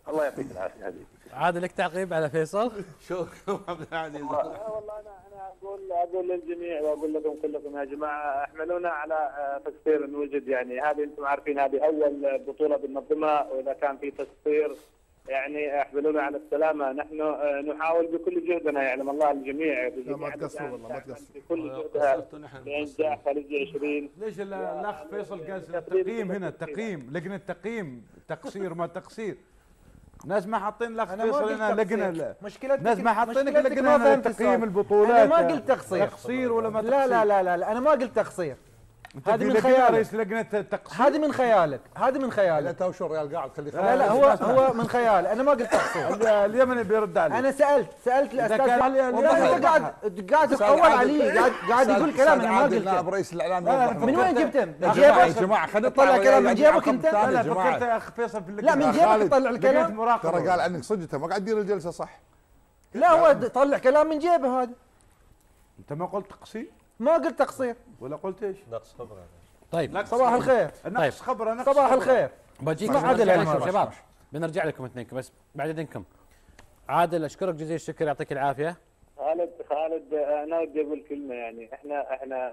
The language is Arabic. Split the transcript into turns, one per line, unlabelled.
الله يعطيك العافيه حبيبي.
عادل لك تعقيب على فيصل؟
شكرا عبد العزيز.
والله انا اقول للجميع واقول لكم كلكم يا جماعه احملونا على تقصير نوجد، يعني هذه انتم عارفين هذه اول بطوله بننظمها، واذا كان في تقصير يعني احملونا على السلامه. نحن نحاول بكل جهدنا، يعلم الله الجميع
ما تقصروا والله ما تقصروا
بكل جهدها لانجاح خليجي 20.
ليش الاخ فيصل قال التقييم هنا؟ التقييم لجنه تقييم تقصير ما تقصير. ناس ما حاطين الاخ فيصل هنا لجنه، ناس ما حاطين لك لجنه تقييم البطولات.
انا ما قلت تقصير.
تقصير ولا ما
لا
تقصير؟
لا لا لا انا ما قلت تقصير.
هذه من خيالك. رئيس لجنه التقصير
هذه من خيالك، هذه من خيالك.
انت وشو الريال قاعد خليه.
لا لا هو من خيال، انا ما قلت تقصير.
اليمني بيرد عليك.
انا سالت الاستاذ انت قاعد تتطول علي، قاعد يقول كلام انا ما قلته.
نائب رئيس الاعلام
من وين جبته؟ من
يا
جيبك؟
جماعه خلينا
تطلع كلام من جيبك انت؟
لا فكرت يا اخ فيصل في اللجنه.
لا من جيبك تطلع الكلام.
ترى قال عنك صدقته ما قاعد يدير الجلسه صح.
لا هو طلع كلام من جيبه هذا.
انت ما قلت تقصير
ما قلت تقصير
ولا قلت ايش؟
نقص خبره.
طيب
صباح الخير.
نقص خبره.
صباح الخير.
بجيك
اسمع عادل
عادل شباب، بنرجع لكم اثنينكم بس بعد اذنكم. عادل اشكرك جزيل الشكر، يعطيك العافيه.
خالد انا بدي اقول كلمه، يعني احنا